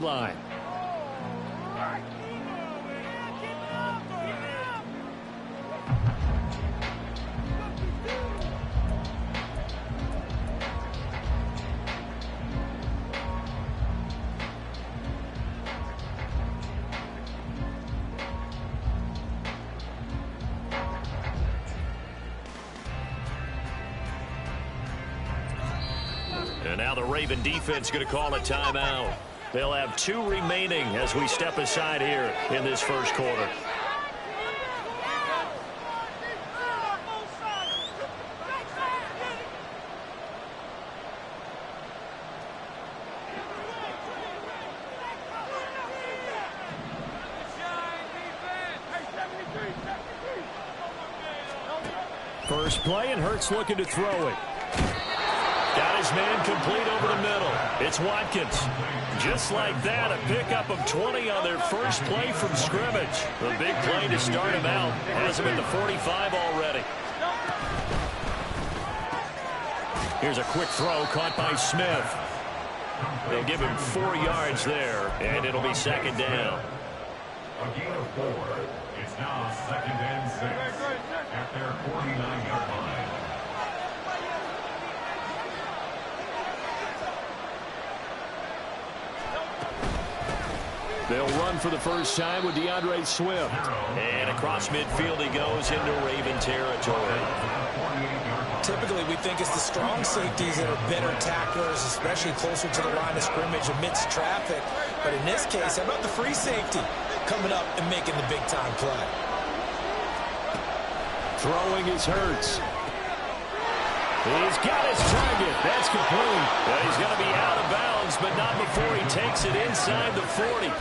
line. And now the Raven defense going to call a timeout. They'll have 2 remaining as we step aside here in this first quarter. First play, and Hurts looking to throw it. Got his man complete over the middle. It's Watkins. Just like that, a pickup of 20 on their first play from scrimmage. The big play to start him out. Has him at the 45 already. Here's a quick throw caught by Smith. They'll give him 4 yards there, and it'll be second down. A gain of 4. It's now 2nd and 6 at their 49-yard line. They'll run for the first time with DeAndre Swift. And across midfield he goes into Raven territory. Typically, we think it's the strong safeties that are better tacklers, especially closer to the line of scrimmage amidst traffic. But in this case, how about the free safety coming up and making the big-time play? Throwing his Hurts. He's got his target. That's complete. Well, he's going to be out of bounds, but not before he takes it inside the 40.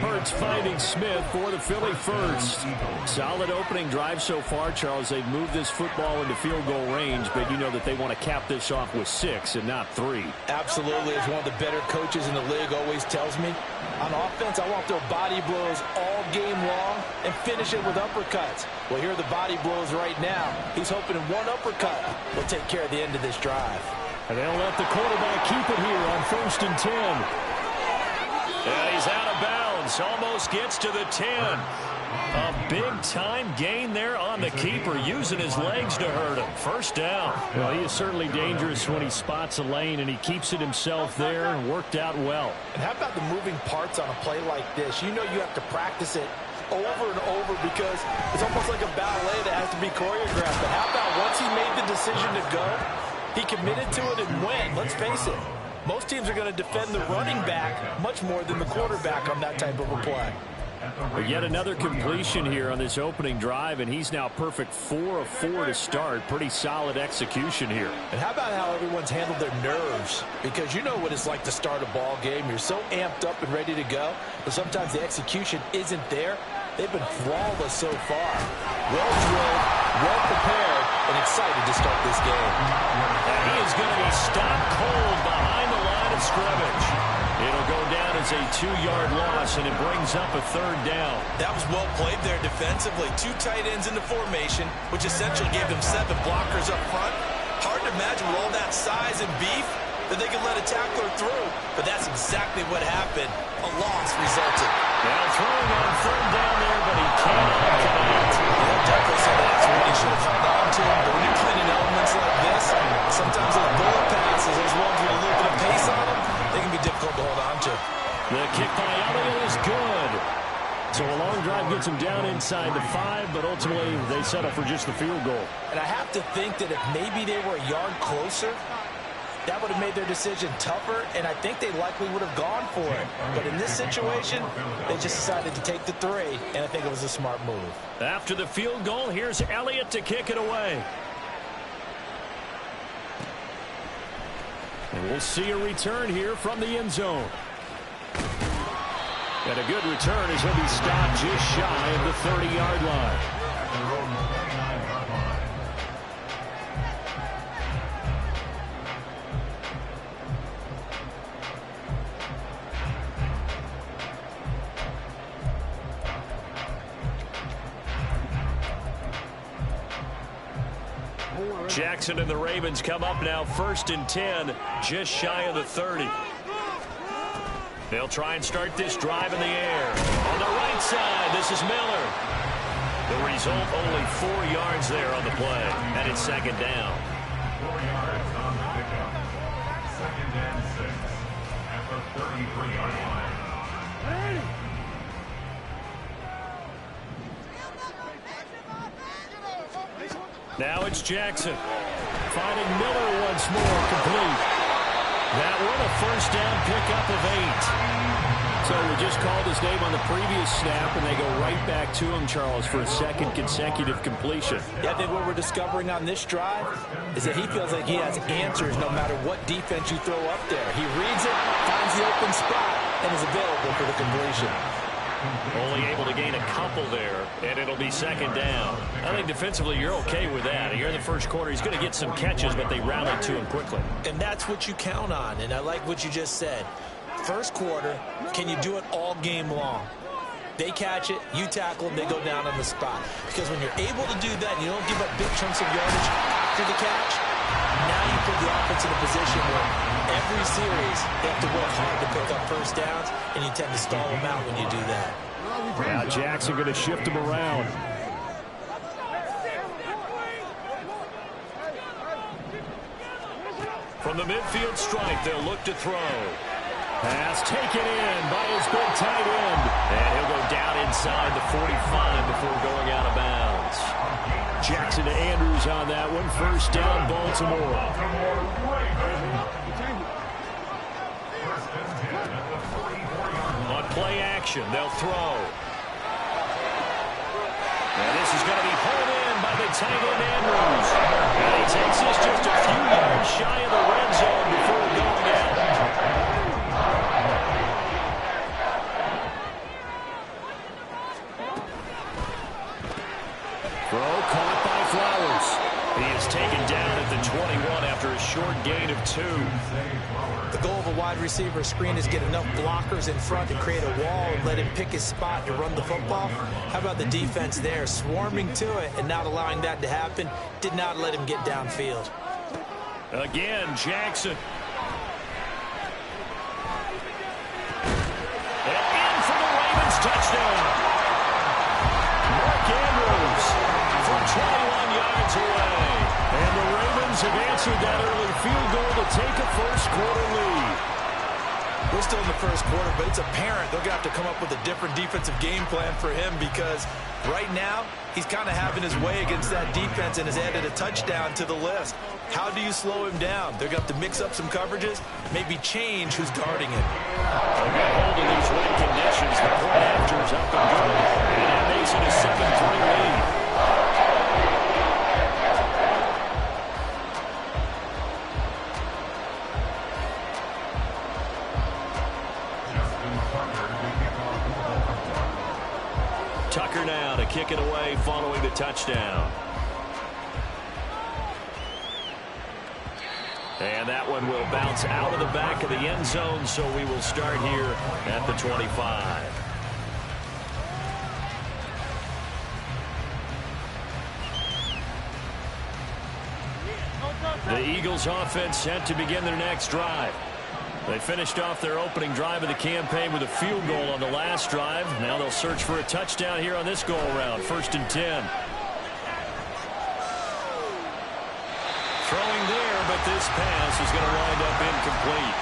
Hurts finding Smith for the Philly first. Solid opening drive so far, Charles. They've moved this football into field goal range, but you know that they want to cap this off with 6 and not 3. Absolutely. As one of the better coaches in the league always tells me, on offense, I want their body blows all game long and finish it with uppercuts. Well, here are the body blows right now. He's hoping in one uppercut will take care of the end of this drive. And they'll let the quarterback keep it here on 1st and 10. Yeah, he's out of bounds. Almost gets to the 10. A big-time gain there on the keeper, using his legs to hurt him. First down. Well, he is certainly dangerous when he spots a lane, and he keeps it himself there and worked out well. And how about the moving parts on a play like this? You know you have to practice it over and over because it's almost like a ballet that has to be choreographed. But how about once he made the decision to go, he committed to it and went. Let's face it, most teams are going to defend the running back much more than the quarterback on that type of a play. But yet another completion here on this opening drive, and he's now perfect 4 of 4 to start. Pretty solid execution here. And how about how everyone's handled their nerves? Because you know what it's like to start a ball game. You're so amped up and ready to go, but sometimes the execution isn't there. They've been flawless so far. Well drilled, well prepared, and excited to start this game. And he is going to be stopped cold behind the line of scrimmage. It'll go down as a 2-yard loss, and it brings up a 3rd down. That was well played there defensively. 2 tight ends in the formation, which essentially gave them 7 blockers up front. Hard to imagine with all that size and beef that they could let a tackler through, but that's exactly what happened. A loss resulted. Now throwing on 3rd down there, but he cannot connect. Yeah, definitely said that's what he should have held on to. But when you're playing in elements like this, sometimes those bullet passes, those ones with a little bit of pace on them, they can be difficult to hold on to. The kick by Elliott is good. So a long drive gets him down inside the 5, but ultimately they settle for just the field goal. And I have to think that if maybe they were a yard closer, that would have made their decision tougher, and I think they likely would have gone for it. But in this situation, they just decided to take the 3, and I think it was a smart move. After the field goal, here's Elliott to kick it away. And we'll see a return here from the end zone. And a good return as he'll be stopped just shy of the 30-yard line. Jackson and the Ravens come up now 1st and 10, just shy of the 30. They'll try and start this drive in the air. On the right side, this is Miller. The result, only 4 yards there on the play. And it's second down. 4 yards on the pickup. Second and 6 at the 33-yard line. Now it's Jackson. Finding Miller once more, complete. That one, a first down pickup of 8. So we just called his name on the previous snap, and they go right back to him, Charles, for a second consecutive completion. Yeah, I think what we're discovering on this drive is that he feels like he has answers no matter what defense you throw up there. He reads it, finds the open spot, and is available for the completion. Only able to gain a couple there, and it'll be second down. I think defensively you're okay with that. Here in the first quarter, he's going to get some catches, but they rallied to him quickly. And that's what you count on, and I like what you just said. First quarter, can you do it all game long? They catch it, you tackle them, they go down on the spot. Because when you're able to do that and you don't give up big chunks of yardage after the catch, now you put the offense in a position where every series they have to work hard to pick up first downs, and you tend to stall them out when you do that. Now Jackson going to shift him around. From the midfield stripe, they'll look to throw. Pass taken in by his big tight end. And he'll go down inside the 45 before going out of bounds. Jackson to Andrews on that one. First down, Baltimore. On play action, they'll throw. And this is going to be pulled in by the tight end, Andrews. And he takes this just a few yards shy of the red zone before going out. Throw caught by Flowers. He is taken down at the 21 after a short gain of 2. The goal of a wide receiver screen is get enough blockers in front to create a wall and let him pick his spot to run the football. How about the defense there, swarming to it and not allowing that to happen? Did not let him get downfield. Again, Jackson. And in for the Ravens touchdown. Mark Andrews from 21 yards away. And the Ravens have answered that early field goal to take a first-quarter lead. We're still in the first quarter, but it's apparent they're going to have to come up with a different defensive game plan for him because right now he's kind of having his way against that defense and has added a touchdown to the list. How do you slow him down? They're going to have to mix up some coverages, maybe change who's guarding him. They'll get hold of these wet conditions. The point after is up and good. And that makes it a 7-3 lead. Tucker now to kick it away following the touchdown. And that one will bounce out of the back of the end zone, so we will start here at the 25. The Eagles offense set to begin their next drive. They finished off their opening drive of the campaign with a field goal on the last drive. Now they'll search for a touchdown here on this go-around. 1st and 10. Throwing there, but this pass is going to wind up incomplete.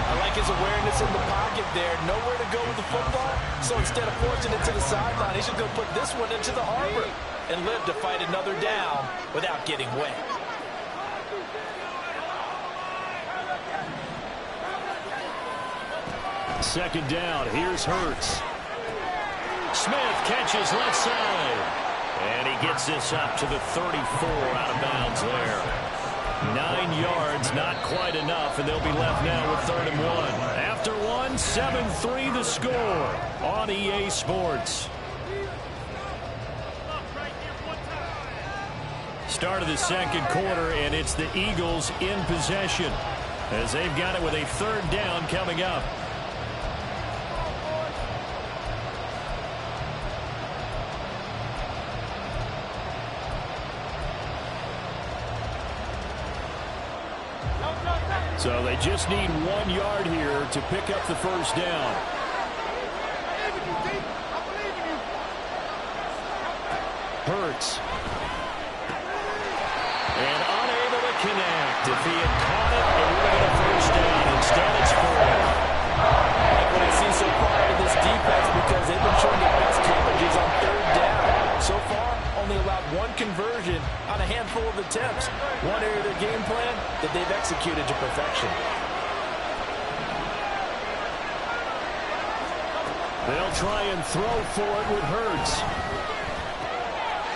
I like his awareness in the pocket there. Nowhere to go with the football, so instead of forcing it to the sideline, he's just going to put this one into the harbor and live to fight another down without getting wet. Second down, here's Hurts. Smith catches left side. And he gets this up to the 34 out of bounds there. 9 yards, not quite enough, and they'll be left now with 3rd and 1. After one, 7-3 the score on EA Sports. Start of the second quarter, and it's the Eagles in possession as they've got it with a 3rd down coming up. So they just need 1 yard here to pick up the first down. Hurts. And unable to connect. If he had caught it, it would have been a first down. Instead, it's 4. I like what I see so far in this defense because they've been showing their best coverages on 3rd down. So far, only allowed 1 conversion on a handful of attempts. One area of their game plan that they've executed to perfection. They'll try and throw for it with Hurts.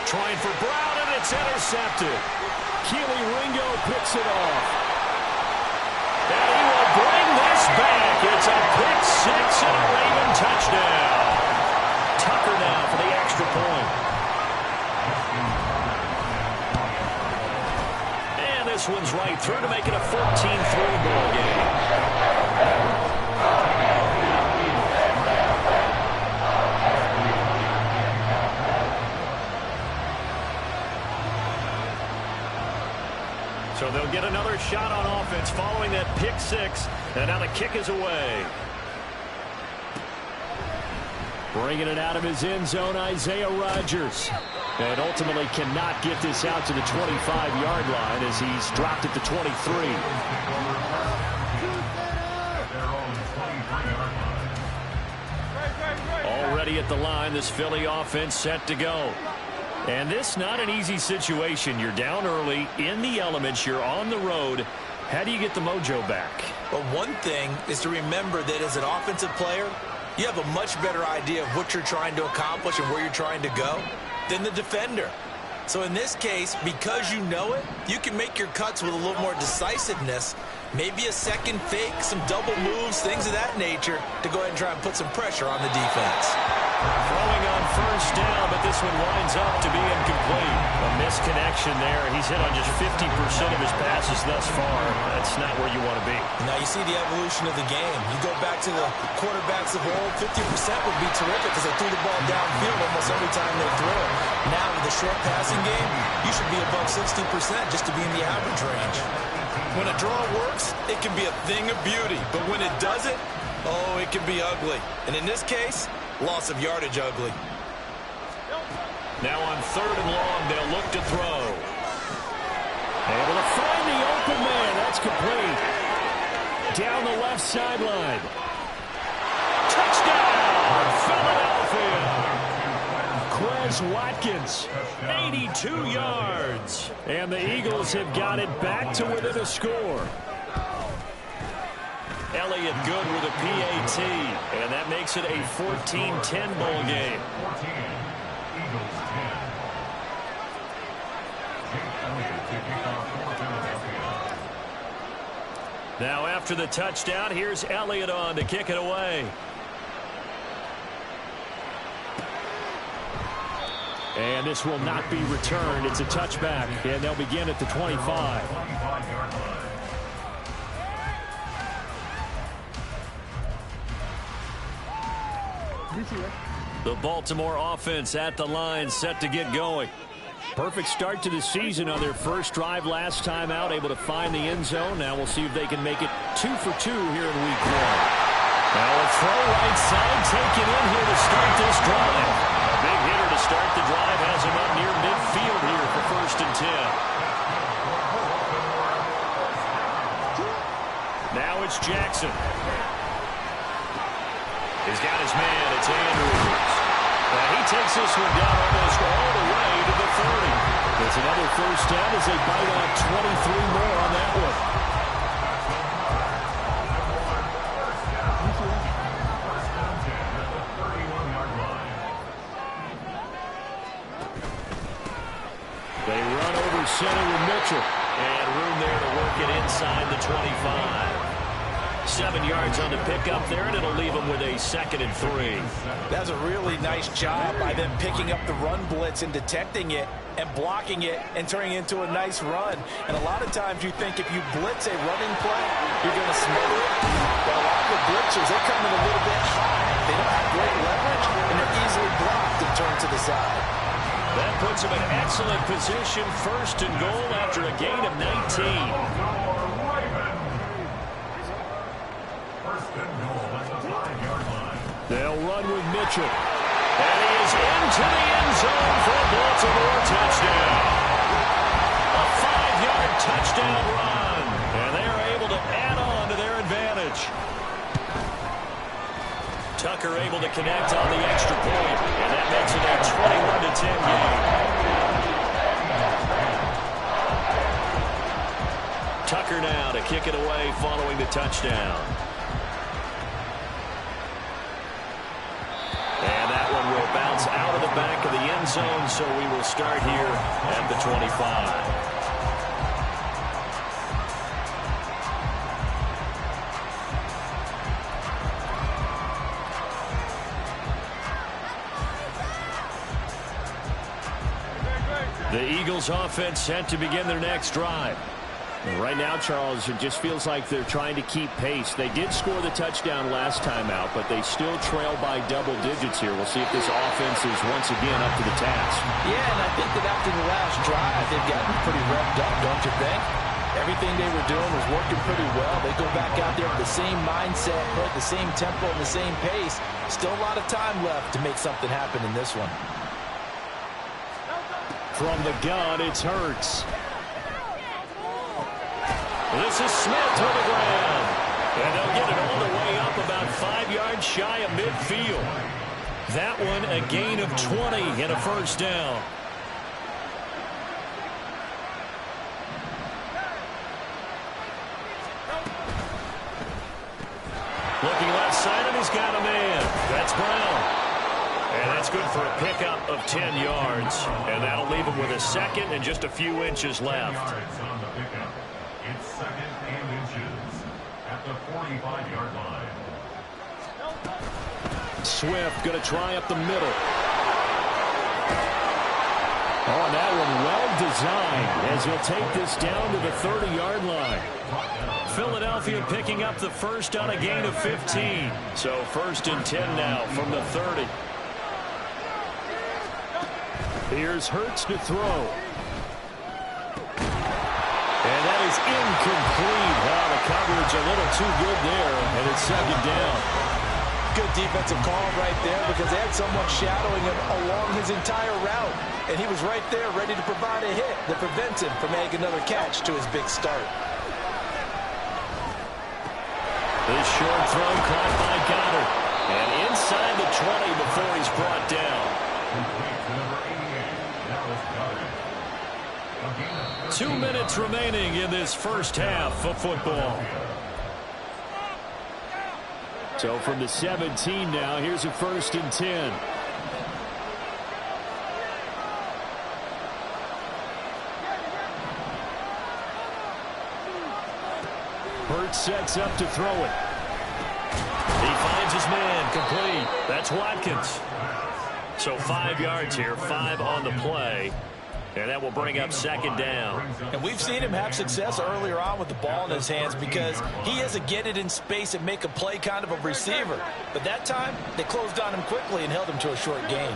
Trying for Brown, and it's intercepted. Keely Ringo picks it off. And he will bring this back. It's a pick 6 and a Raven touchdown. Tucker now for the extra point. And this one's right through to make it a 14-3 ball game. So they'll get another shot on offense following that pick 6. And now the kick is away. Bringing it out of his end zone, Isaiah Rodgers. And ultimately cannot get this out to the 25-yard line as he's dropped at the 23. Already at the line, this Philly offense set to go. And this not an easy situation. You're down early, in the elements, you're on the road. How do you get the mojo back? Well, one thing is to remember that as an offensive player, you have a much better idea of what you're trying to accomplish and where you're trying to go than the defender. So in this case, because you know it, you can make your cuts with a little more decisiveness, maybe a second fake, some double moves, things of that nature, to go ahead and try and put some pressure on the defense. Throwing on first down, but this one winds up to be incomplete. A misconnection there. He's hit on just 50% of his passes thus far. That's not where you want to be. Now you see the evolution of the game. You go back to the quarterbacks of old, 50% would be terrific because they threw the ball downfield almost every time they throw it. Now with the short passing game, you should be above 60% just to be in the average range. When a draw works, it can be a thing of beauty. But when it doesn't, oh, it can be ugly. And in this case, loss of yardage ugly. Now on 3rd and long, they'll look to throw. Able to find the open man. That's complete. Down the left sideline. Touchdown, Philadelphia. Quez Watkins, 82 yards. And the Eagles have got it back to within a score. Elliott good with a PAT, and that makes it a 14-10 ball game. 14, Eagles 10. Elliott to kick off for Philadelphia. Now after the touchdown, here's Elliott on to kick it away. And this will not be returned. It's a touchback, and they'll begin at the 25. 25-yard line. The Baltimore offense at the line, set to get going. Perfect start to the season on their first drive last time out, able to find the end zone. Now we'll see if they can make it 2 for 2 here in week 1. Now a throw right side taken in here to start this drive. A big hitter to start the drive has him up near midfield here for 1st and 10. Now it's Jackson. He's got his man. It's Andrews. Now he takes this one down almost all the way to the 30. It's another first down as they bite on 23 more on that one. They run over center with Mitchell. And room there to work it inside the 25. 7 yards on the pickup there, and it'll leave them with a 2nd and 3. That's a really nice job by them picking up the run blitz and detecting it and blocking it and turning it into a nice run. And a lot of times you think if you blitz a running play, you're going to smother it. But a lot of the blitzers, they come in a little bit high. They don't have great leverage, and they're easily blocked and turned to the side. That puts them in excellent position, 1st and goal after a gain of 19. They'll run with Mitchell. And he is into the end zone for a Baltimore touchdown. A 5-yard touchdown run. And they are able to add on to their advantage. Tucker able to connect on the extra point. And that makes it a 21-10 game. Tucker now to kick it away following the touchdown. And that one will bounce out of the back of the end zone, so we will start here at the 25. The Eagles offense set to begin their next drive. Right now, Charles, it just feels like they're trying to keep pace. They did score the touchdown last time out, but they still trail by double digits here. We'll see if this offense is once again up to the task. Yeah, and I think that after the last drive, they've gotten pretty revved up, don't you think? Everything they were doing was working pretty well. They go back out there with the same mindset, put the same tempo and the same pace. Still a lot of time left to make something happen in this one. From the gun, it's Hurts. This is Smith to the ground. And they'll get it all the way up about 5 yards shy of midfield. That one a gain of 20 and a first down. Looking left side, and he's got a man. That's Brown. And that's good for a pickup of 10 yards. And that'll leave him with a second and just a few inches left. It's second and inches at the 45-yard line. Swift going to try up the middle. Oh, and that one well designed as he'll take this down to the 30-yard line. Philadelphia picking up the first on a gain of 15. So 1st and 10 now from the 30. Here's Hurts to throw. And that is incomplete. Wow, the coverage a little too good there, and it's 2nd down. Good defensive call right there because they had someone shadowing him along his entire route. And he was right there ready to provide a hit that prevents him from making another catch to his big start. This short throw caught by Goddard. And inside the 20 before he's brought down. 2 minutes remaining in this first half of football. So from the 17 now, here's a 1st and 10. Hurts sets up to throw it. He finds his man, complete. That's Watkins. So 5 yards here, 5 on the play. And that will bring up 2nd down. And we've seen him have success earlier on with the ball in his hands because he has to get it in space and make a play kind of a receiver. But that time, they closed on him quickly and held him to a short gain.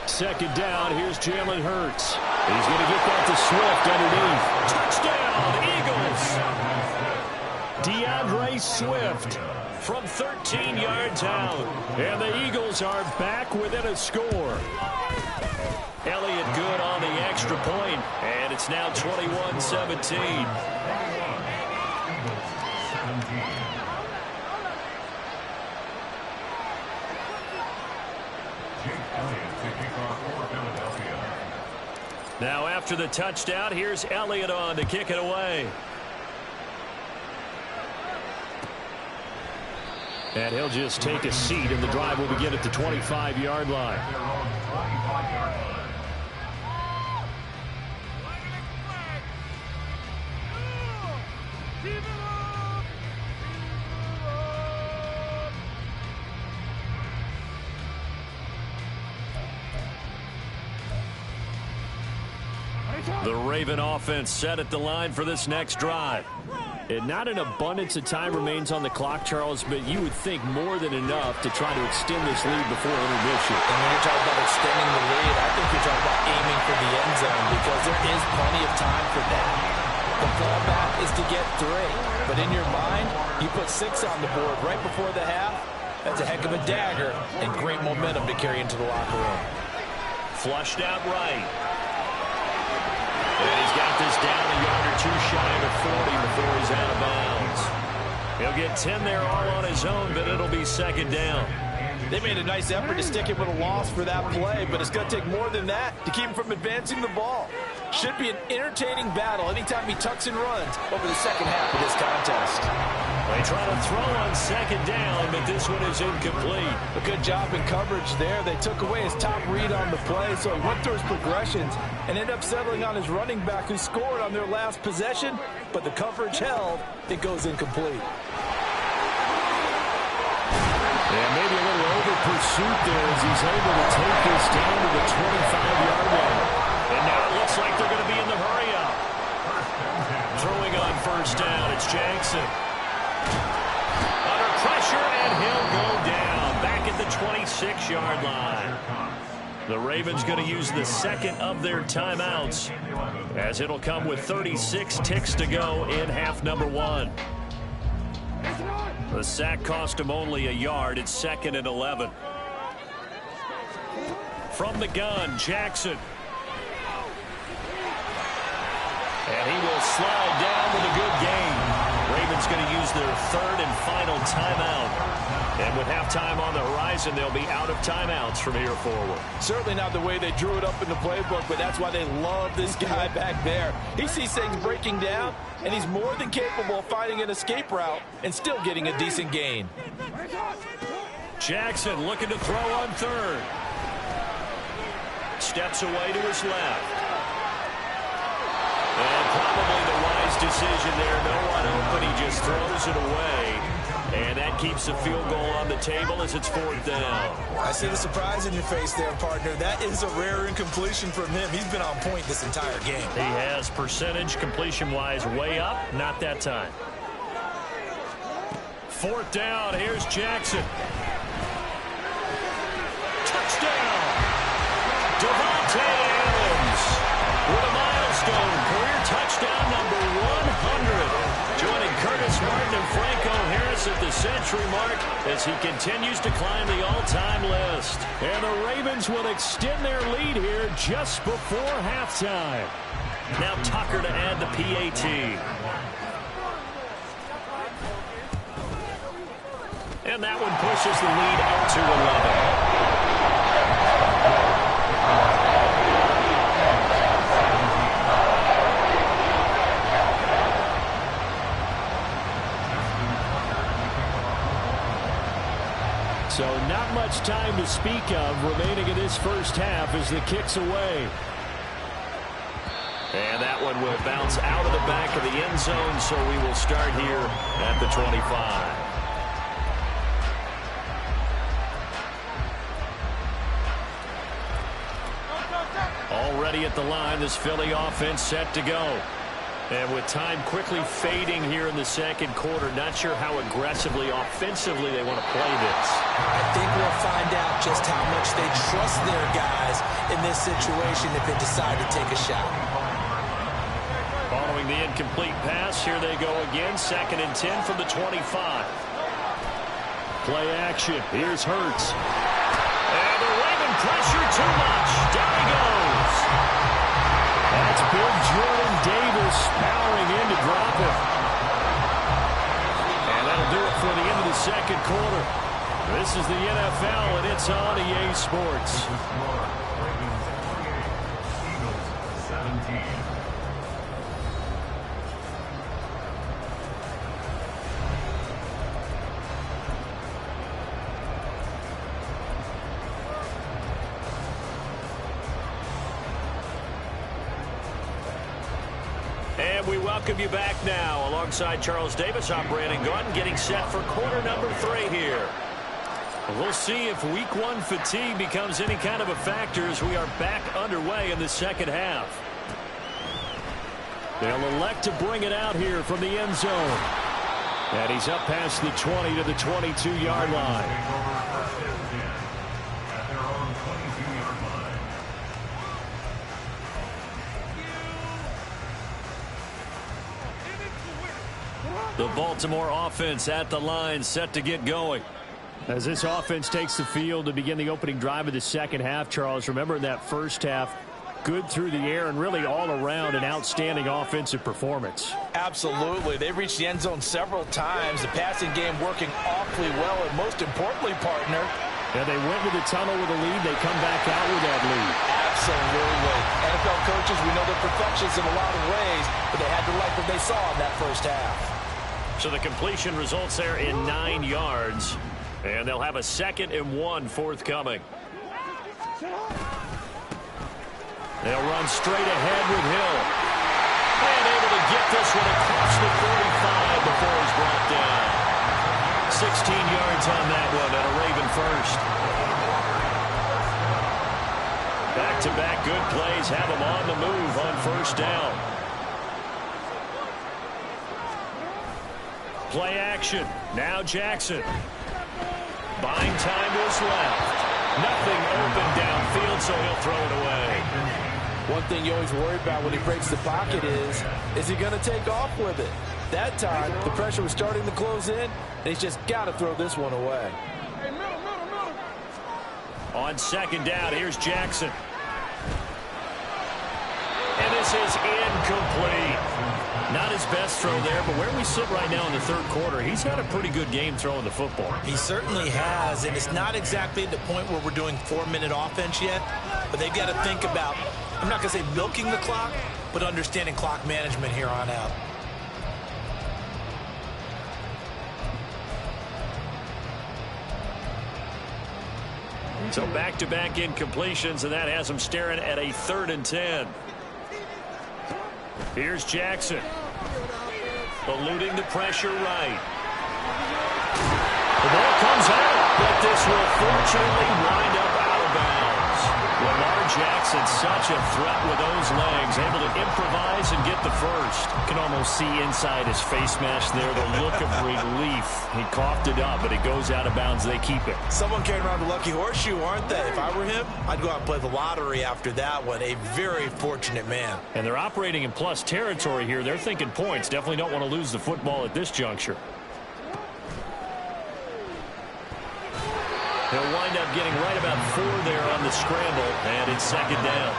Second down, here's Jalen Hurts. He's going to get that to Swift underneath. Touchdown, Eagles! DeAndre Swift from 13 yards out. And the Eagles are back within a score. Elliott good on the extra point, and it's now 21-17. Now after the touchdown, here's Elliott on to kick it away. And he'll just take a seat, and the drive will begin at the 25-yard line. The Raven offense set at the line for this next drive. And not an abundance of time remains on the clock, Charles, but you would think more than enough to try to extend this lead before intermission. And when you're talking about extending the lead, I think you're talking about aiming for the end zone because there is plenty of time for that. The fallback is to get 3. But in your mind, you put 6 on the board right before the half. That's a heck of a dagger and great momentum to carry into the locker room. Flushed out right. And he's got this down a yard or 2 shy of the 40 before he's out of bounds. He'll get 10 there all on his own, but it'll be second down. They made a nice effort to stick him with a loss for that play, but it's going to take more than that to keep him from advancing the ball. Should be an entertaining battle anytime he tucks and runs over the second half of this contest. They try to throw on second down, but this one is incomplete. A good job in coverage there. They took away his top read on the play, so he went through his progressions and ended up settling on his running back who scored on their last possession, but the coverage held. It goes incomplete. And maybe a little over-pursuit there as he's able to take this down to the 25-yard line. And now it looks like they're going to be in the hurry-up. Throwing on first down, it's Jackson. Under pressure, and he'll go down. Back at the 26-yard line. The Ravens going to use the second of their timeouts, as it'll come with 36 ticks to go in half number 1. The sack cost him only a yard. It's 2nd and 11. From the gun, Jackson. And he will slide down with a good gain. Ravens going to use their 3rd and final timeout. And with halftime on the horizon, they'll be out of timeouts from here forward. Certainly not the way they drew it up in the playbook, but that's why they love this guy back there. He sees things breaking down, and he's more than capable of finding an escape route and still getting a decent gain. Jackson looking to throw on 3rd. Steps away to his left. And probably the wise decision there. No one open. He just throws it away. And that keeps the field goal on the table as it's 4th down. I see the surprise in your face there, partner. That is a rare incompletion from him. He's been on point this entire game. He has percentage completion-wise way up. Not that time. 4th down. Here's Jackson. Touchdown. Davante Adams with a milestone. Career touchdown number 100. Joining Curtis Martin and Franco Harris at the century mark as he continues to climb the all-time list. And the Ravens will extend their lead here just before halftime. Now Tucker to add the PAT. And that one pushes the lead out to 11. So not much time to speak of remaining in this first half as the kick's away. And that one will bounce out of the back of the end zone, so we will start here at the 25. Already at the line, this Philly offense set to go. And with time quickly fading here in the second quarter, not sure how aggressively, offensively they want to play this. I think we'll find out just how much they trust their guys in this situation if they decide to take a shot. Following the incomplete pass, here they go again. 2nd and 10 from the 25. Play action. Here's Hurts. And the Raven pressure too much. Down he goes. That's big Jordan Davis powering in to drop it. And that'll do it for the end of the second quarter. This is the NFL, and it's on EA Sports. Ravens 28, Eagles 17. And we welcome you back now alongside Charles Davis. I'm Brandon Gaudin getting set for quarter number 3 here. We'll see if week 1 fatigue becomes any kind of a factor as we are back underway in the second half. They'll elect to bring it out here from the end zone. And he's up past the 20 to the 22-yard line. The Baltimore offense at the line, set to get going. As this offense takes the field to begin the opening drive of the second half, Charles, remember in that first half, good through the air and really all around an outstanding offensive performance. Absolutely. They reached the end zone several times. The passing game working awfully well, and most importantly, partner. And they went to the tunnel with a lead. They come back out with that lead. Absolutely. NFL coaches, we know they're perfectionists in a lot of ways, but they had to like what they saw in that first half. So the completion results there in 9 yards. And they'll have a 2nd and 1 forthcoming. They'll run straight ahead with Hill. And able to get this one across the 45 before he's brought down. 16 yards on that one and a Raven first. Back-to-back good plays have him on the move on first down. Play action. Now Jackson. Buying time was left. Nothing open downfield, so he'll throw it away. One thing you always worry about when he breaks the pocket is he going to take off with it? That time, the pressure was starting to close in, and he's just got to throw this one away. On second down, here's Jackson. And this is incomplete. Not his best throw there, but where we sit right now in the third quarter, he's had a pretty good game throwing the football. He certainly has, and it's not exactly at the point where we're doing 4-minute offense yet, but they've got to think about, I'm not going to say milking the clock, but understanding clock management here on out. So back-to-back incompletions, and that has him staring at a 3rd and 10. Here's Jackson. Eluding the pressure right. The ball comes out, but this will fortunately wind up out of bounds. Lamar Jackson, such a threat with those legs, able to improvise and get the first. You can almost see inside his face mask there the look of relief. He coughed it up, but it goes out of bounds. They keep it. Someone carrying around the lucky horseshoe, aren't they? If I were him, I'd go out and play the lottery after that one. A very fortunate man. And they're operating in plus territory here. They're thinking points. Definitely don't want to lose the football at this juncture. He'll wind up getting right about 4 there on the scramble, and it's second down.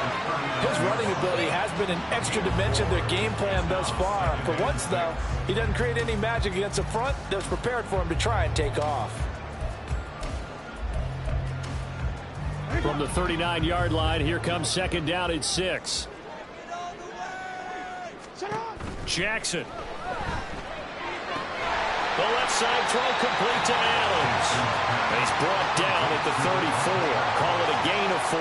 His running ability has been an extra dimension of their game plan thus far. For once, though, he doesn't create any magic against the front that was prepared for him to try and take off. From the 39-yard line, here comes second down at 6. Jackson. The left side throw complete to Adams. He's brought down at the 34. Call it a gain of 4.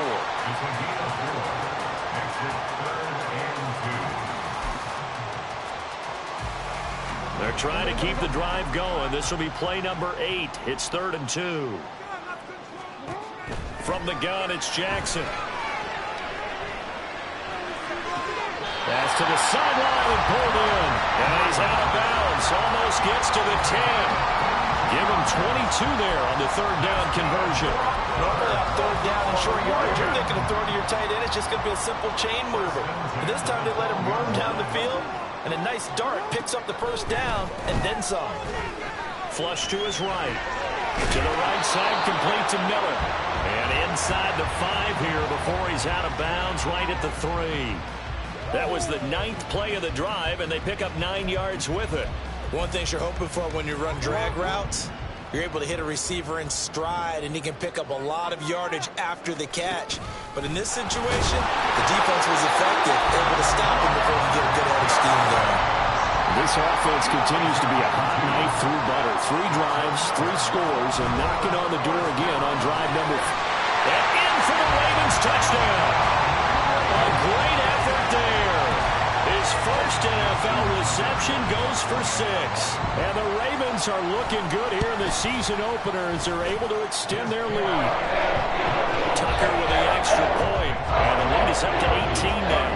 They're trying to keep the drive going. This will be play number 8. It's 3rd and 2. From the gun, it's Jackson. Pass to the sideline and pulled in. And he's out of bounds. Almost gets to the 10. Give him 22 there on the 3rd down conversion. Normally on 3rd down and short yardage, you're thinking of throwing to your tight end. It's just going to be a simple chain mover. But this time they let him roam down the field, and a nice dart picks up the first down and then some. Flush to his right. To the right side, complete to Miller. And inside the 5 here before he's out of bounds, right at the 3. That was the 9th play of the drive, and they pick up 9 yards with it. One thing you're hoping for when you run drag routes, you're able to hit a receiver in stride, and he can pick up a lot of yardage after the catch. But in this situation, the defense was effective, able to stop him before he get a good headed scheme going. This offense continues to be a hot knife through butter. 3 drives, 3 scores, and knocking on the door again on drive number 4. And in for the Ravens touchdown. A great effort there. His first NFL reception goes for 6. And the Ravens are looking good here in the season opener as they're able to extend their lead. Tucker with the extra point. And the lead is up to 18 now.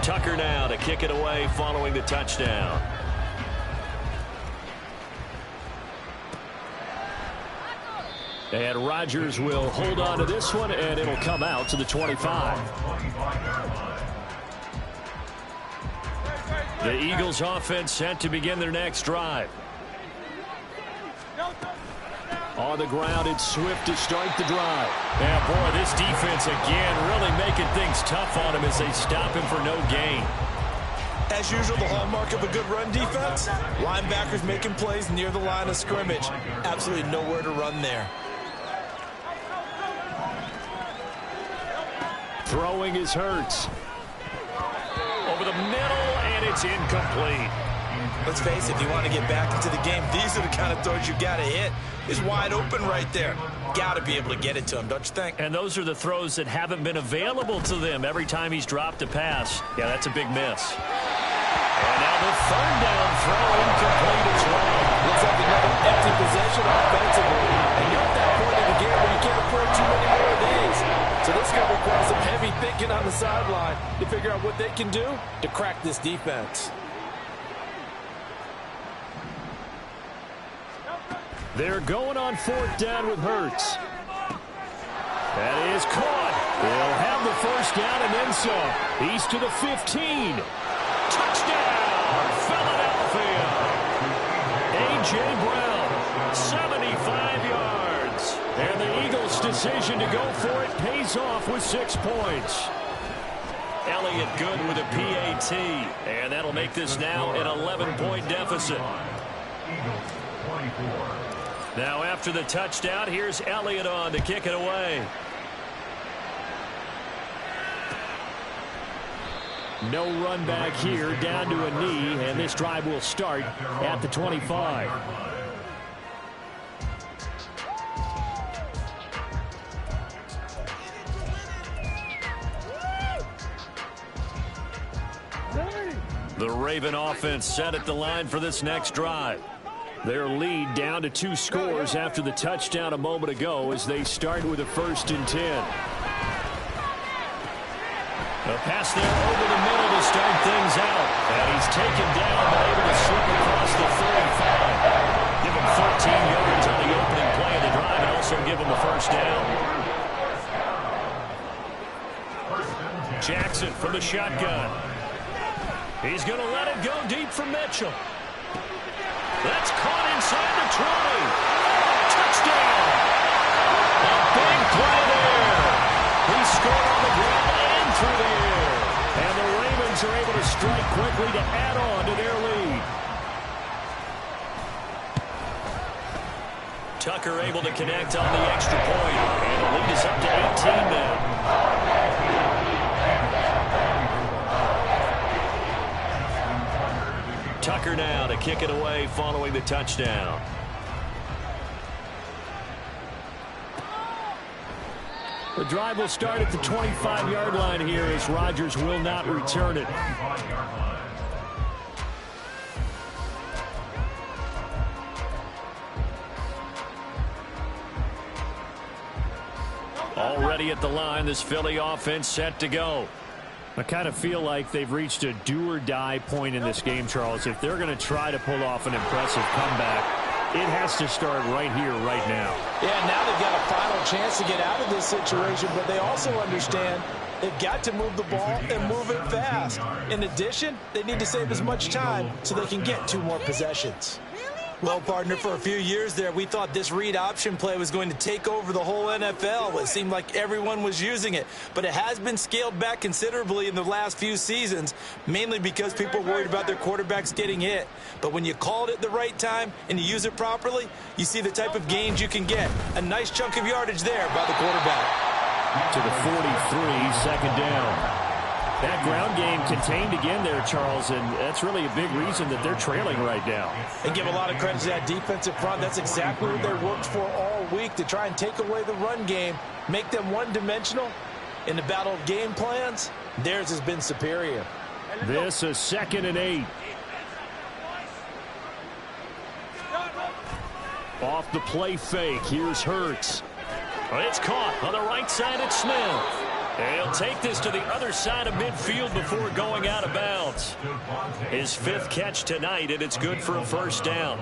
Tucker now to kick it away following the touchdown. And Rodgers will hold on to this one, and it'll come out to the 25. The Eagles offense set to begin their next drive. On the ground, it's Swift to start the drive. Yeah, boy, this defense again really making things tough on him as they stop him for no gain. As usual, the hallmark of a good run defense, linebackers making plays near the line of scrimmage. Absolutely nowhere to run there. Throwing is Hurts. Over the middle, and it's incomplete. Let's face it, if you want to get back into the game, these are the kind of throws you got to hit. He's wide open right there. Got to be able to get it to him, don't you think? And those are the throws that haven't been available to them every time he's dropped a pass. Yeah, that's a big miss. And now the third down throw incomplete as well. Looks like another empty possession offensively. And you're at that point in the game where you can't afford too many more of these. So this is going to require some heavy thinking on the sideline to figure out what they can do to crack this defense. They're going on fourth down with Hurts. That is caught. They'll have the first down and then some. He's to the 15. Touchdown, Philadelphia. A.J. Brown, 75 yards. And the Eagles' decision to go for it pays off with 6 points. Elliott good with a PAT. And that'll make this now an 11-point deficit. Now after the touchdown, here's Elliott on to kick it away. No run back here, down to a knee, and this drive will start at the 25. The Raven offense set at the line for this next drive. Their lead down to 2 scores after the touchdown a moment ago as they start with a 1st and 10. A pass there over the middle to start things out. And he's taken down but able to slip across the 35. Give him 14 yards on the opening play of the drive and also give him a first down. Jackson from the shotgun. He's going to let it go deep for Mitchell. That's caught inside the 20. Touchdown. A big play there. He scored on the ground and through the air. And the Ravens are able to strike quickly to add on to their lead. Tucker able to connect on the extra point. And the lead is up to 18 now. Tucker now to kick it away following the touchdown. The drive will start at the 25-yard line here as Rodgers will not return it. Already at the line, this Philly offense set to go. I kind of feel like they've reached a do-or-die point in this game, Charles. If they're going to try to pull off an impressive comeback, it has to start right here, right now. Yeah, now they've got a final chance to get out of this situation, but they also understand they've got to move the ball and move it fast. In addition, they need to save as much time so they can get 2 more possessions. Well, partner, for a few years there, we thought this read option play was going to take over the whole NFL. It seemed like everyone was using it, but it has been scaled back considerably in the last few seasons, mainly because people are worried about their quarterbacks getting hit. But when you call it at the right time and you use it properly, you see the type of gains you can get. A nice chunk of yardage there by the quarterback. To the 43, second down. That ground game contained again there, Charles, and that's really a big reason that they're trailing right now. And give a lot of credit to that defensive front. That's exactly what they worked for all week, to try and take away the run game, make them one-dimensional. In the battle of game plans, theirs has been superior. This is 2nd and 8. Off the play fake, here's Hurts. It's caught on the right side at Smith. And he'll take this to the other side of midfield before going out of bounds. His 5th catch tonight, and it's good for a first down.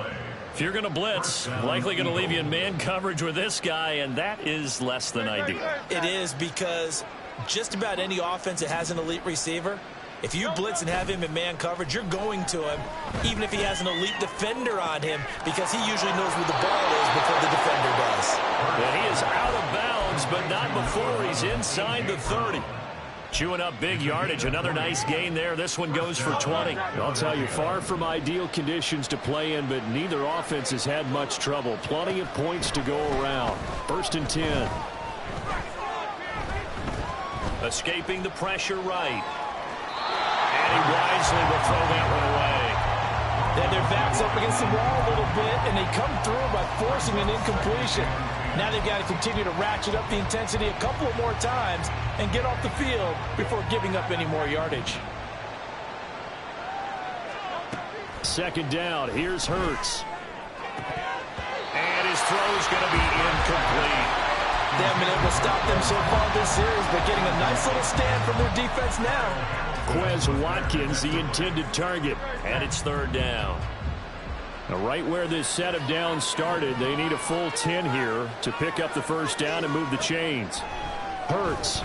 If you're going to blitz, likely going to leave you in man coverage with this guy, and that is less than ideal. It is, because just about any offense that has an elite receiver, if you blitz and have him in man coverage, you're going to him, even if he has an elite defender on him, because he usually knows where the ball is before the defender does. And he is out of bounds, but not before he's inside the 30. Chewing up big yardage. Another nice gain there. This one goes for 20. I'll tell you, far from ideal conditions to play in, but neither offense has had much trouble. Plenty of points to go around. 1st and 10. Escaping the pressure right. And he wisely will throw that one away. Then their backs up against the wall a little bit, and they come through by forcing an incompletion. Now they've got to continue to ratchet up the intensity a couple of more times and get off the field before giving up any more yardage. 2nd down. Here's Hurts. And his throw is going to be incomplete. They haven't been able to stop them so far this series, but getting a nice little stand from their defense now. Quez Watkins, the intended target. And it's 3rd down. Now, right where this set of downs started, they need a full 10 here to pick up the first down and move the chains. Hurts.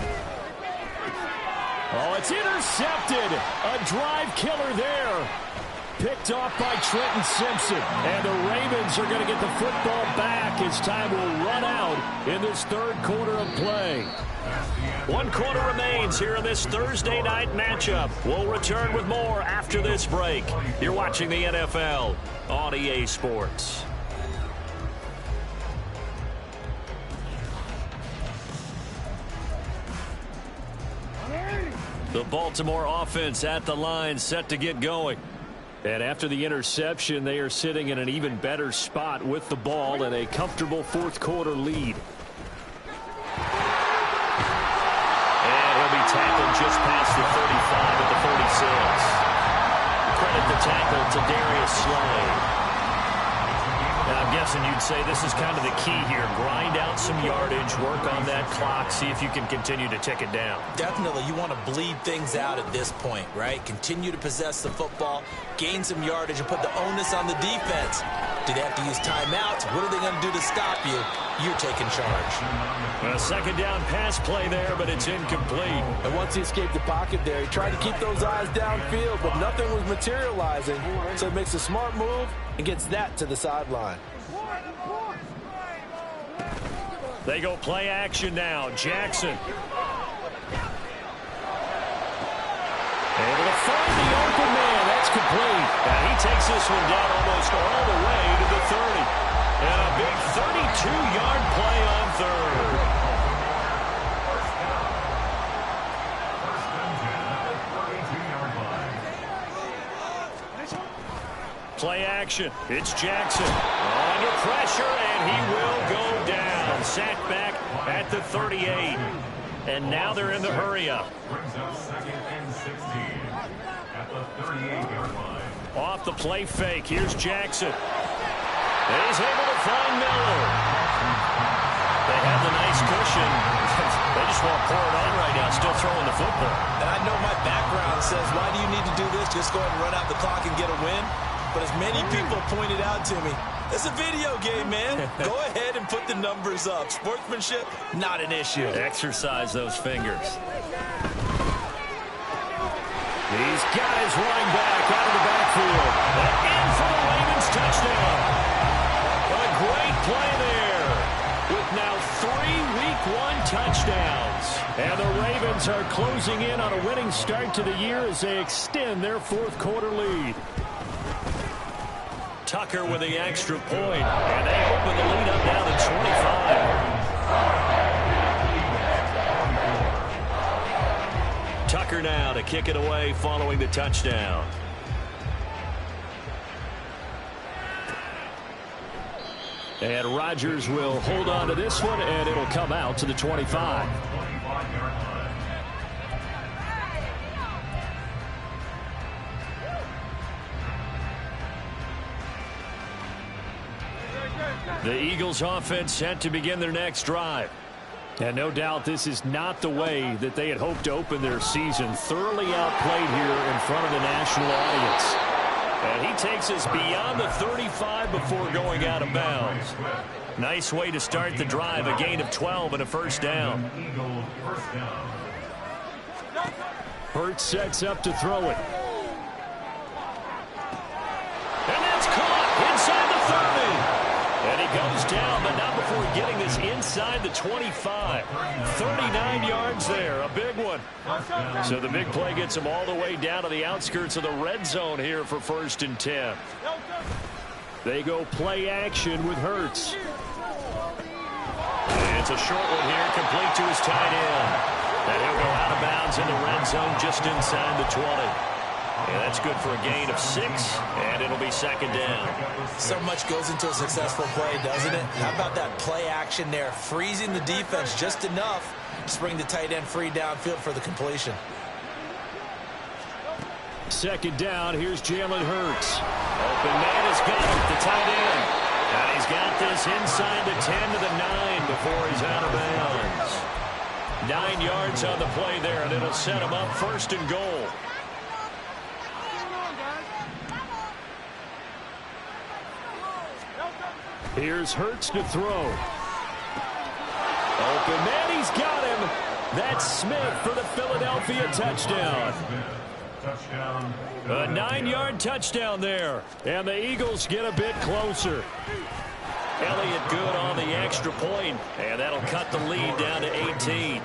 Oh, it's intercepted. A drive killer there. Picked off by Trenton Simpson. And the Ravens are going to get the football back as time will run out in this 3rd quarter of play. 1 quarter remains here in this Thursday night matchup. We'll return with more after this break. You're watching the NFL on EA Sports. The Baltimore offense at the line, set to get going. And after the interception, they are sitting in an even better spot with the ball and a comfortable 4th quarter lead. Tackled just past the 35 at the 46. Credit the tackle to Darius Slay. And I'm guessing you'd say this is kind of the key here. Grind out some yardage, work on that clock, see if you can continue to tick it down. Definitely, you want to bleed things out at this point, right? Continue to possess the football, gain some yardage, and put the onus on the defense. Do they have to use timeouts? What are they going to do to stop you? You're taking charge. A 2nd down pass play there, but it's incomplete. And once he escaped the pocket there, he tried to keep those eyes downfield, but nothing was materializing. So he makes a smart move and gets that to the sideline. They go play action now. Jackson. Able to find the open man. That's complete. And he takes this one down almost all the way to the 30. And a big 32-yard play on 3rd. Play action. It's Jackson. Under pressure, and he will go down. Sacked back at the 38. And now they're in the hurry-up. Brings up 2nd and 16 at the 38-yard line. Off the play fake. Here's Jackson. And he's able to find Miller. They have the nice cushion. They just want to pour it on right now, still throwing the football. And I know my background says, why do you need to do this? Just go ahead and run out the clock and get a win. But as many people pointed out to me, it's a video game, man. Go ahead and put the numbers up. Sportsmanship, not an issue. Exercise those fingers. He's got his running back out of the backfield. And in for the Ravens touchdown. A great play there. With now 3 Week 1 touchdowns. And the Ravens are closing in on a winning start to the year as they extend their 4th quarter lead. Tucker with the extra point, and they open the lead up now to 25. Tucker now to kick it away following the touchdown. And Rodgers will hold on to this one, and it'll come out to the 25. The The Eagles offense set to begin their next drive. And no doubt this is not the way that they had hoped to open their season. Thoroughly outplayed here in front of the national audience. And he takes us beyond the 35 before going out of bounds. Nice way to start the drive. A gain of 12 and a first down. Hurts sets up to throw it. And that's caught inside the 30. And he goes down, but not before getting this inside the 25. 39 yards there, a big one. So the big play gets him all the way down to the outskirts of the red zone here for 1st and 10. They go play action with Hurts. And it's a short one here, complete to his tight end. And he'll go out of bounds in the red zone just inside the 20. And that's good for a gain of 6, and it'll be 2nd down. So much goes into a successful play, doesn't it? How about that play action there, freezing the defense just enough to bring the tight end free downfield for the completion. 2nd down, here's Jalen Hurts. Open man has got him, the tight end. And he's got this inside the 10 to the 9 before he's out of bounds. 9 yards on the play there, and it'll set him up 1st and goal. Here's Hurts to throw. Open man, he's got him. That's Smith for the Philadelphia touchdown. A 9-yard touchdown there. And the Eagles get a bit closer. Elliott good on the extra point, and that'll cut the lead down to 18.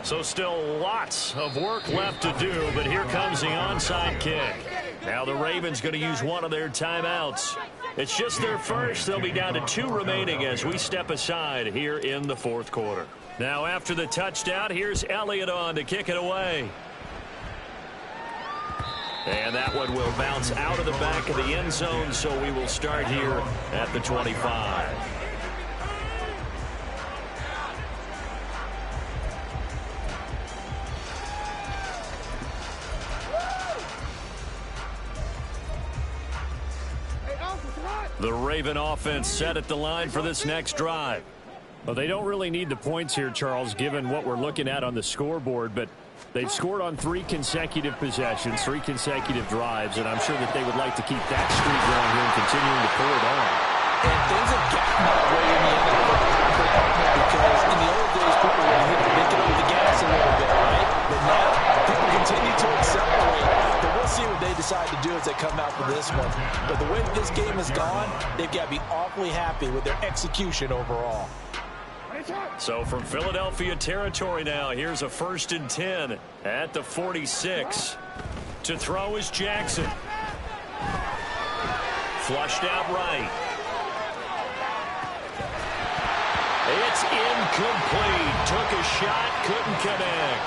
So still lots of work left to do, but here comes the onside kick. Now the Ravens going to use one of their timeouts. It's just their first. They'll be down to 2 remaining as we step aside here in the 4th quarter. Now after the touchdown, here's Elliott on to kick it away. And that one will bounce out of the back of the end zone, so we will start here at the 25. The Raven offense set at the line for this next drive. Well, they don't really need the points here, Charles, given what we're looking at on the scoreboard, but they've scored on 3 consecutive possessions, 3 consecutive drives, and I'm sure that they would like to keep that streak going here and continuing to pull it on. And things have gotten that way in the NFL because in the old days, people were hitting over the gas a little bit, right? But now, people continue to accelerate. But we'll see what they decide to do as they come out for this one. But the way that this game has gone, they've got to be awfully happy with their execution overall. So from Philadelphia territory now, here's a 1st and 10 at the 46. To throw is Jackson. Flushed out right. It's incomplete. Took a shot, couldn't connect.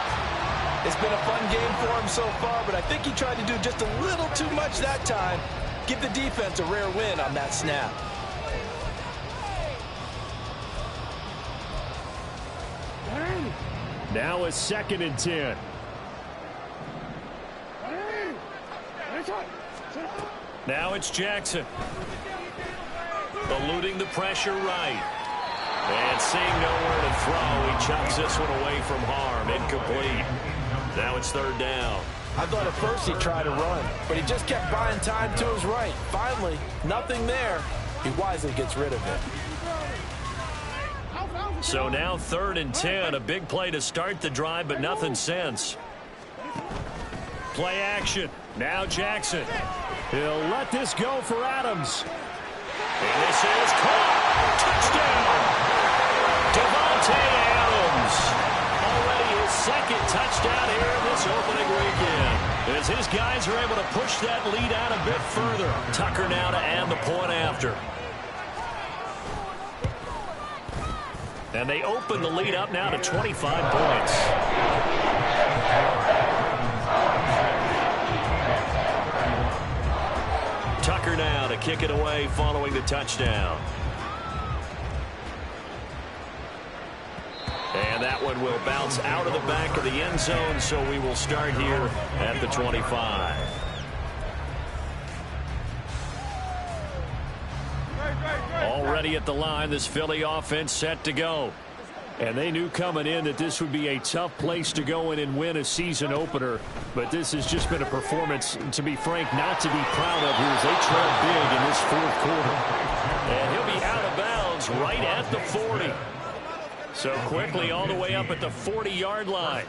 It's been a fun game for him so far, but I think he tried to do just a little too much that time. Give the defense a rare win on that snap. Now a 2nd and 10. Now it's Jackson. Eluding the pressure right. And seeing nowhere to throw, he chucks this one away from harm. Incomplete. Now it's 3rd down. I thought at first he tried to run, but he just kept buying time to his right. Finally, nothing there. He wisely gets rid of it. So now 3rd and 10, a big play to start the drive, but nothing since. Play action. Now Jackson. He'll let this go for Adams. And this is caught. Touchdown. Davante Adams. Already his 2nd touchdown here in this opening weekend. As his guys are able to push that lead out a bit further. Tucker now to add the point after. And they open the lead up now to 25 points. Tucker now to kick it away following the touchdown. And that one will bounce out of the back of the end zone, so we will start here at the 25. Already at the line, this Philly offense set to go. And they knew coming in that this would be a tough place to go in and win a season opener. But this has just been a performance, to be frank, not to be proud of here as they trail big in this fourth quarter. And he'll be out of bounds right at the 40. So quickly all the way up at the 40-yard line.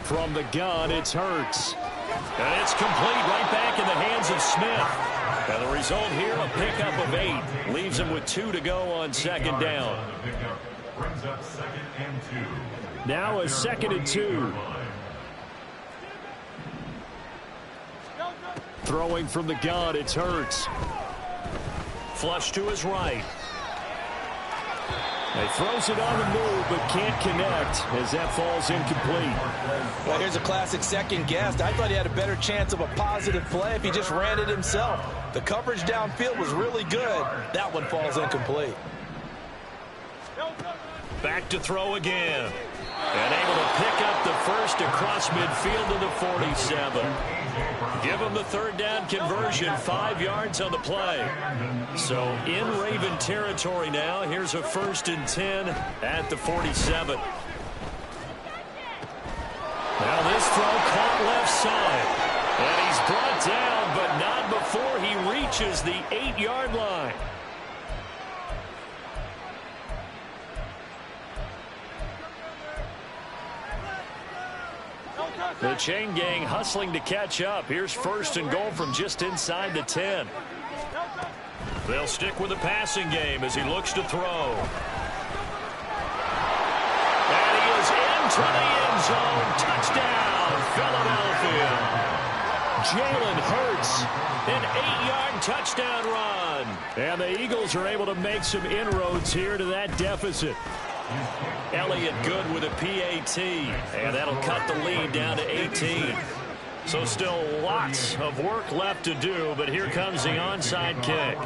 From the gun, it's Hurts. And it's complete right back in the hands of Smith. And the result here, a pickup of 8. Leaves him with 2 to go on second down. Now a 2nd and 2. Throwing from the gun, it's Hurts. Flush to his right. He throws it on the move, but can't connect as that falls incomplete. Well, here's a classic second guess. I thought he had a better chance of a positive play if he just ran it himself. The coverage downfield was really good. That one falls incomplete. Back to throw again. And able to pick up the first across midfield to the 47. Give him the third down conversion, 5 yards on the play. So in Raven territory now. Here's a 1st and 10 at the 47. Now this throw caught left side. And he's brought down, but not before he reaches the 8-yard line. The chain gang hustling to catch up. Here's 1st and goal from just inside the 10. They'll stick with the passing game as he looks to throw. And he is into the end zone. Touchdown, Philadelphia. Jalen Hurts. An 8-yard touchdown run. And the Eagles are able to make some inroads here to that deficit. Elliott good with a PAT, and that'll cut the lead down to 18. So still lots of work left to do, but here comes the onside kick.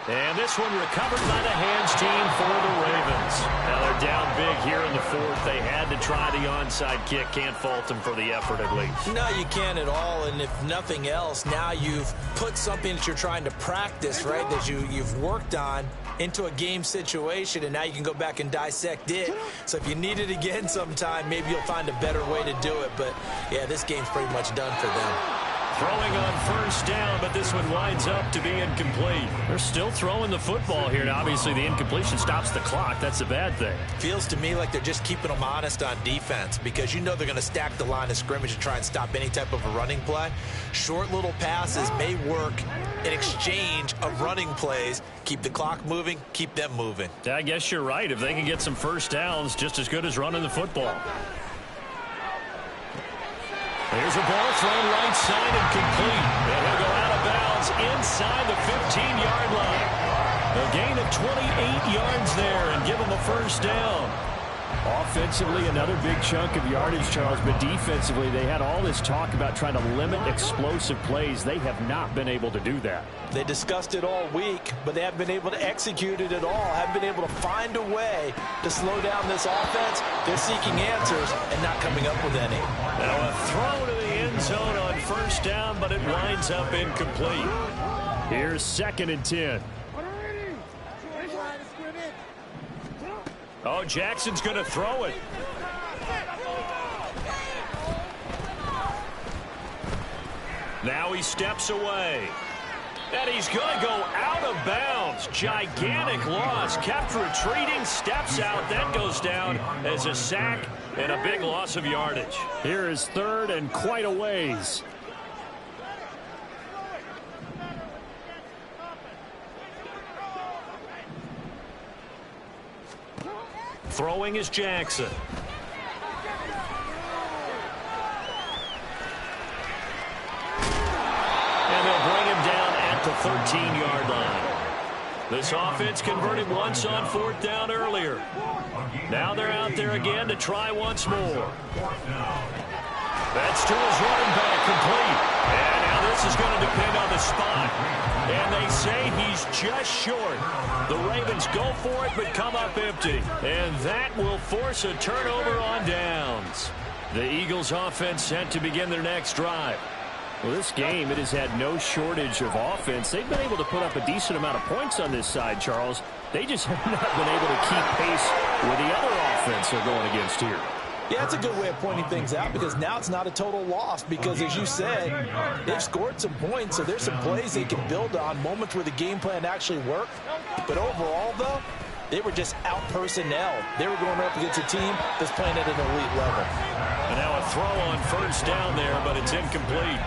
And this one recovered by the hands team for the Ravens. Now they're down big here in the 4th. They had to try the onside kick. Can't fault them for the effort at least. No, you can't at all. And if nothing else, now you've put something that you're trying to practice, right, that you've worked on into a game situation, and now you can go back and dissect it. So if you need it again sometime, maybe you'll find a better way to do it. But, yeah, this game's pretty much done for them. Throwing on 1st down, but this one winds up to be incomplete. They're still throwing the football here. Now, obviously, the incompletion stops the clock. That's a bad thing. Feels to me like they're just keeping them honest on defense because you know they're going to stack the line of scrimmage and try and stop any type of a running play. Short little passes may work in exchange of running plays. Keep the clock moving, keep them moving. I guess you're right. If they can get some 1st downs, just as good as running the football. Here's a ball thrown right side and complete. And he'll go out of bounds inside the 15-yard line. A gain of 28 yards there and give him a 1st down. Offensively, another big chunk of yardage, Charles, but defensively, they had all this talk about trying to limit explosive plays. They have not been able to do that. They discussed it all week, but they haven't been able to execute it at all. Haven't been able to find a way to slow down this offense. They're seeking answers and not coming up with any. Now a throw to the end zone on 1st down, but it winds up incomplete. Here's 2nd and 10. Oh, Jackson's going to throw it. Now he steps away. And he's going to go out of bounds. Gigantic loss. Kept retreating, steps out, then goes down as a sack and a big loss of yardage. Here is 3rd and quite a ways. Throwing is Jackson. And they'll bring him down at the 13-yard line. This offense converted once on 4th down earlier. Now they're out there again to try once more. That's to his running back, complete. And now this is going to depend on the spot. And they say he's just short. The Ravens go for it, but come up empty. And that will force a turnover on downs. The Eagles offense set to begin their next drive. Well, this game, it has had no shortage of offense. They've been able to put up a decent amount of points on this side, Charles. They just have not been able to keep pace with the other offense they're going against here. Yeah, it's a good way of pointing things out because now it's not a total loss because, as you said, they've scored some points, so there's some plays they can build on, moments where the game plan actually worked. But overall, though, they were just out-personnel. They were going up against a team that's playing at an elite level. And now a throw on first down there, but it's incomplete.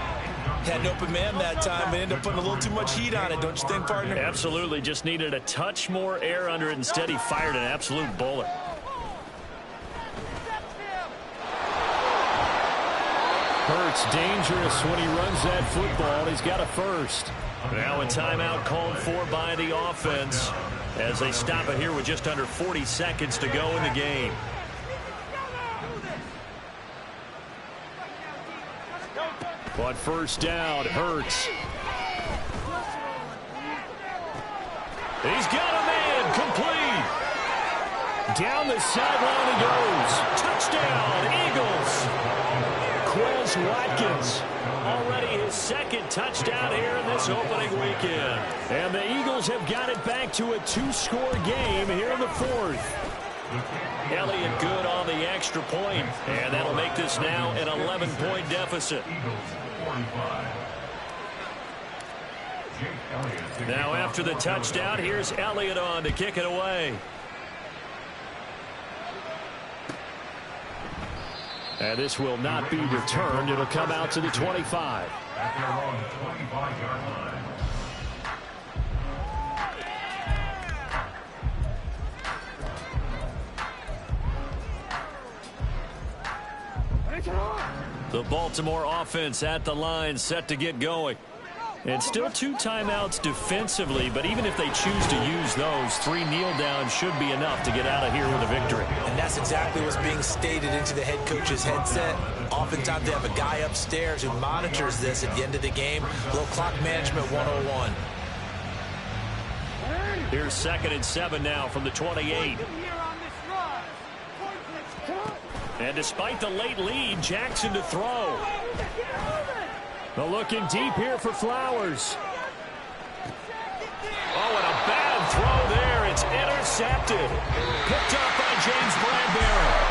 Had an open man that time, but ended up putting a little too much heat on it, don't you think, partner? Absolutely, just needed a touch more air under it. Instead, he fired an absolute bullet. Hurts dangerous when he runs that football. He's got a first. Now a timeout called for by the offense as they stop it here with just under 40 seconds to go in the game. On first down, Hurts. He's got a man, complete. Down the sideline he goes. Touchdown, Eagles. Quez Watkins, already his second touchdown here in this opening weekend. And the Eagles have got it back to a two-score game here in the fourth. Elliott good on the extra point, and that'll make this now an 11-point deficit. Now after the touchdown, here's Elliott on to kick it away. And this will not be returned. It'll come out to the 25. At their own 25-yard line. The Baltimore offense at the line set to get going. And still 2 timeouts defensively, but even if they choose to use those, 3 kneel downs should be enough to get out of here with a victory. And that's exactly what's being stated into the head coach's headset. Oftentimes they have a guy upstairs who monitors this at the end of the game. A little clock management 101. Here's 2nd and 7 now from the 28. And despite the late lead, Jackson to throw. They're looking deep here for Flowers. Oh, and a bad throw there. It's intercepted. Picked up by James Bradbury.